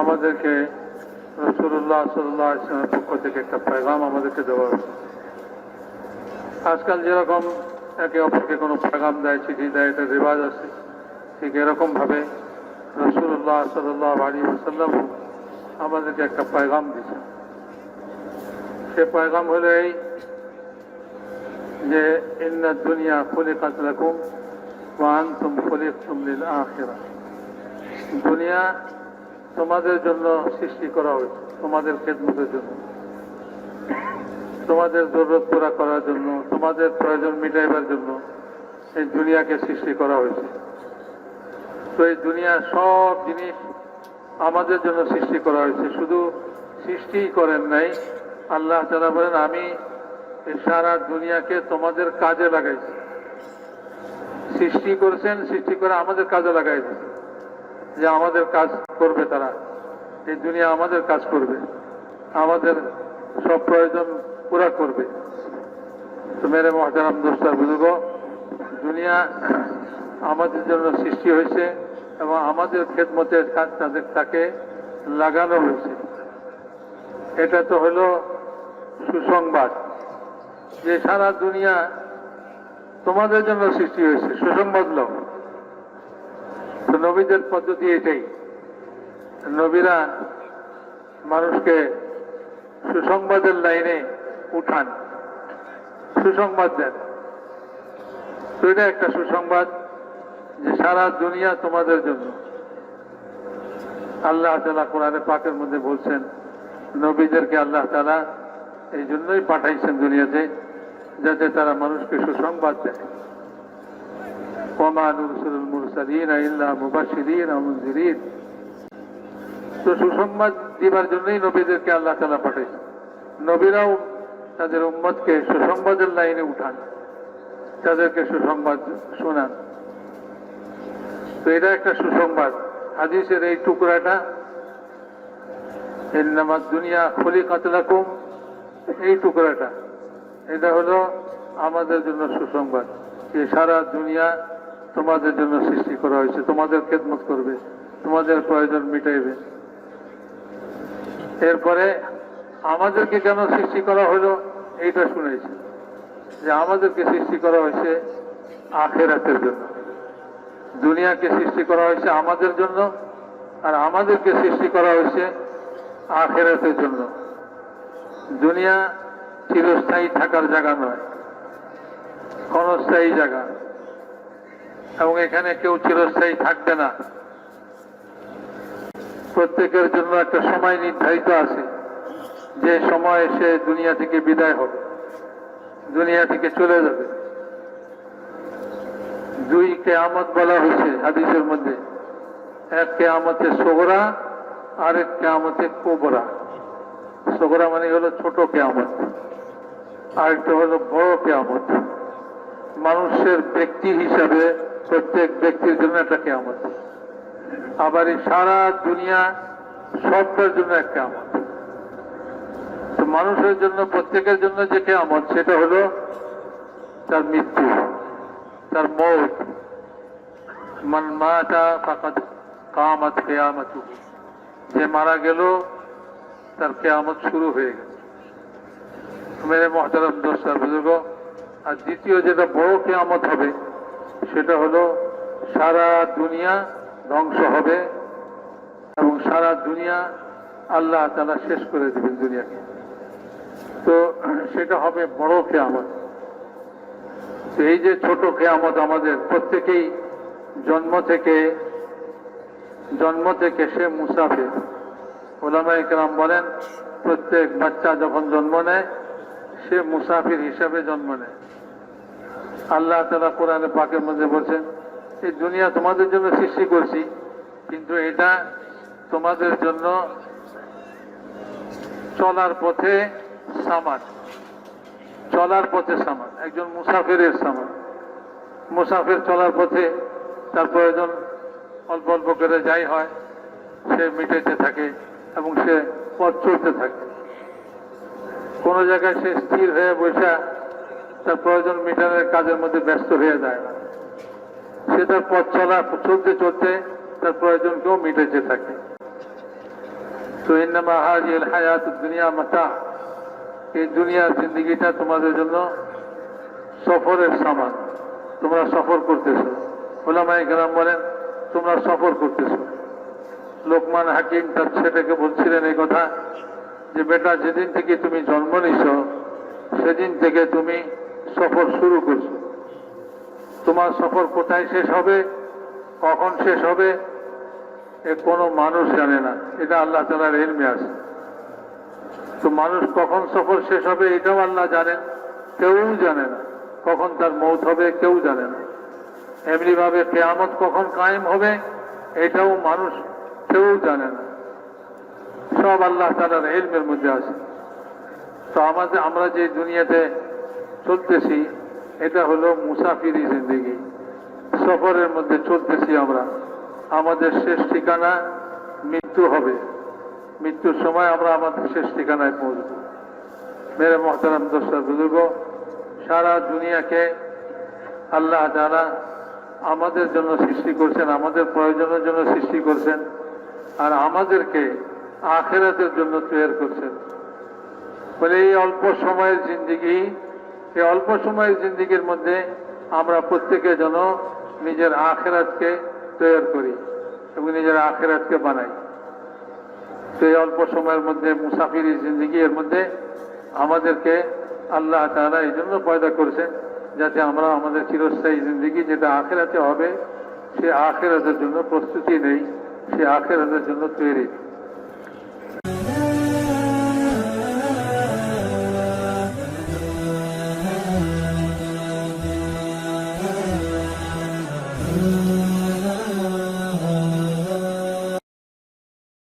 আমাদেরকে রাসূলুল্লাহ সাল্লাল্লাহু আলাইহি ওয়াসাল্লামের পক্ষ থেকে একটা পেগাম আমাদেরকে দেওয়া হয়েছে। আজকাল যেরকম একে অপরকে কোনো পেগাম দেয়, চিঠি দেয়, এটা রেওয়াজ আছে, ঠিক এরকমভাবে রাসূলুল্লাহ সাল্লাল্লাহু আলাইহি ওয়াসাল্লাম আমাদেরকে একটা পেগাম দিয়েছেন। সে পেগাম হলো এই যে ইন্নাদ দুনিয়া খুলিকাত লাকুম ওয়া আনতুম খুলিকতুম লিল আখিরাহ। দুনিয়া তোমাদের জন্য সৃষ্টি করা হয়েছে, তোমাদের খেদমতের জন্য, তোমাদের জরুরত পুরা করার জন্য, তোমাদের প্রয়োজন মিটাইবার জন্য এই দুনিয়াকে সৃষ্টি করা হয়েছে। তো এই দুনিয়ার সব জিনিস আমাদের জন্য সৃষ্টি করা হয়েছে। শুধু সৃষ্টিই করেন নাই, আল্লাহ তাআলা বলেন আমি এই সারা দুনিয়াকে তোমাদের কাজে লাগাইছি। সৃষ্টি করেছেন, সৃষ্টি করে আমাদের কাজে লাগাইছে, যে আমাদের কাজ করবে, তারা এই দুনিয়া আমাদের কাজ করবে, আমাদের সব প্রয়োজন পুরা করবে। তো মেরে মহতারাম দোস্তার বুজুর্গ, দুনিয়া আমাদের জন্য সৃষ্টি হয়েছে এবং আমাদের খেদমতের কাজ তাকে লাগানো হয়েছে। এটা তো হলো সুসংবাদ যে সারা দুনিয়া তোমাদের জন্য সৃষ্টি হয়েছে, সুসংবাদ লোক। তো নবীদের পদ্ধতি এটাই, নবীরা মানুষকে সুসংবাদের লাইনে উঠান, সুসংবাদ দেন। তো এটা একটা সুসংবাদ যে সারা দুনিয়া তোমাদের জন্য। আল্লাহ তাআলা কোরআনে পাকের মধ্যে বলছেন নবীদেরকে আল্লাহ তাআলা এই জন্যই পাঠাইছেন দুনিয়াতে, যাতে তারা মানুষকে সুসংবাদ দেয়। ওয়া মা নুরসিলুল মুরসালিনা ইল্লা মুবাশশিরিন ওয়া মুনযিরিন। তো সুসংবাদ দিবার জন্যই নবীদেরকে আল্লাহ তাআলা পাঠাইছেন। নবীরাও তাদের উম্মতকে সুসংবাদের লাইনে উঠান, তাদেরকে সুসংবাদ শোনান। তো এটা একটা সুসংবাদ। হাদিসের এই টুকরাটা ইন্নামাদ দুনিয়া খুলিকাত লাকুম, এই টুকরাটা এটা হলো আমাদের জন্য সুসংবাদ যে সারা দুনিয়া তোমাদের জন্য সৃষ্টি করা হয়েছে, তোমাদের খেদমত করবে, তোমাদের প্রয়োজন মিটাইবে। এরপরে আমাদেরকে কেন সৃষ্টি করা হলো এইটা শুনেছি, যে আমাদেরকে সৃষ্টি করা হয়েছে আখিরাতের জন্য। দুনিয়াকে সৃষ্টি করা হয়েছে আমাদের জন্য, আর আমাদেরকে সৃষ্টি করা হয়েছে আখিরাতের জন্য। দুনিয়া চিরস্থায়ী থাকার জায়গা নয়, ক্ষণস্থায়ী জায়গা, এবং এখানে কেউ চিরস্থায়ী থাকবে না। প্রত্যেকের জন্য একটা সময় নির্ধারিত আছে, যে সময় সে দুনিয়া থেকে বিদায় হবে, দুনিয়া থেকে চলে যাবে। দুই কিয়ামত বলা হয়েছে হাদিসের মধ্যে, এক কিয়ামতে সগরা, আরেক কিয়ামতে কুবরা। সগরা মানে হলো ছোট কিয়ামত, আরেকটা হলো বড় কিয়ামত। মানুষের ব্যক্তি হিসাবে প্রত্যেক ব্যক্তির জন্য একটা কিয়ামত, আবার এই সারা দুনিয়া সবটার জন্য এক কিয়ামত। তো মানুষের জন্য, প্রত্যেকের জন্য যে কিয়ামত, সেটা হলো তার মৃত্যু, তার মওত। মান মাতা ফাকাদ কামাত কিয়ামাতুহু, যে মারা গেল তার কিয়ামত শুরু হয়ে গেল। মেরে মুহতারাম দোস্ত আর বুজুর্গ, আর দ্বিতীয় যেটা বড় কিয়ামত হবে সেটা হলো সারা দুনিয়া ধ্বংস হবে এবং সারা দুনিয়া আল্লাহ তাআলা শেষ করে দেবেন দুনিয়াকে। তো সেটা হবে বড় কিয়ামত। তো এই যে ছোট কিয়ামত, আমাদের প্রত্যেকেই জন্ম থেকে সে মুসাফির। উলামায়ে কেরাম বলেন প্রত্যেক বাচ্চা যখন জন্ম নেয় সে মুসাফির হিসাবে জন্ম নেয়। আল্লাহ তাআলা কোরআনে পাকের মধ্যে বলছেন এই দুনিয়া তোমাদের জন্য সৃষ্টি করছি, কিন্তু এটা তোমাদের জন্য চলার পথে সামান, চলার পথে সামান, একজন মুসাফিরের সামান। মুসাফির চলার পথে তার প্রয়োজন অল্প অল্প করে যাই হয়, সে মিটাইতে থাকে এবং সে পথ চলতে থাকে। কোনো জায়গায় সে স্থির হয়ে বসে তার প্রয়োজন মিটানোর কাজের মধ্যে ব্যস্ত হয়ে যায় না, সে তার পথ চলতে চলতে তার প্রয়োজনকেও মিটাইতে থাকে। তো ইন্নামা হাযিহিল হায়াতুদ দুনিয়া মাতা, এই দুনিয়ার জিন্দেগিটা তোমাদের জন্য সফরের সামান, তোমরা সফর করতেছো। উলামায়ে কেরাম বলেন তোমরা সফর করতেছো। লোকমান হাকিম তার ছেলেকে বলছিলেন এই কথা যে বেটা, যেদিন থেকে তুমি জন্ম নিছ সেদিন থেকে তুমি সফর শুরু করছো। তোমার সফর কোথায় শেষ হবে, কখন শেষ হবে, এ কোনো মানুষ জানে না, এটা আল্লাহ তাআলার ইলমে আছে। তো মানুষ কখন সফর শেষ হবে এটাও আল্লাহ জানেন, কেউ জানে না। কখন তার মৌত হবে কেউ জানে না। এমনিভাবে কিয়ামত কখন কায়েম হবে এটাও মানুষ কেউ জানে না, সব আল্লাহ তাআলার ইলমের মধ্যে আছে। তো আমরা যে দুনিয়াতে চলতেছি এটা হলো মুসাফিরি জিন্দেগি, সফরের মধ্যে চলতেছি আমরা। আমাদের শেষ ঠিকানা মৃত্যু হবে, মৃত্যুর সময় আমরা আমাদের শেষ ঠিকানায় পৌঁছব। মেরে মোহতারাম দোস্ত বুজুর্গ, সারা দুনিয়াকে আল্লাহ তাআলা আমাদের জন্য সৃষ্টি করছেন, আমাদের প্রয়োজনের জন্য সৃষ্টি করছেন, আর আমাদেরকে আখিরাতের জন্য তৈরি করছেন। বলে এই অল্প সময়ের জিন্দেগি, এই অল্প সময়ের জিন্দেগির মধ্যে আমরা প্রত্যেকে যেন নিজের আখিরাতকে তৈরি করি এবং নিজের আখিরাতকে বানাই। তো এই অল্প সময়ের মধ্যে মুসাফিরি জিন্দেগি, এর মধ্যে আমাদেরকে আল্লাহ তাআলা এই জন্য পয়দা করেছেন যাতে আমরা আমাদের চিরস্থায়ী জিন্দেগি যেটা আখিরাতে হবে সে আখিরাতের জন্য প্রস্তুতি নেই, সে আখিরাতের জন্য তৈরি।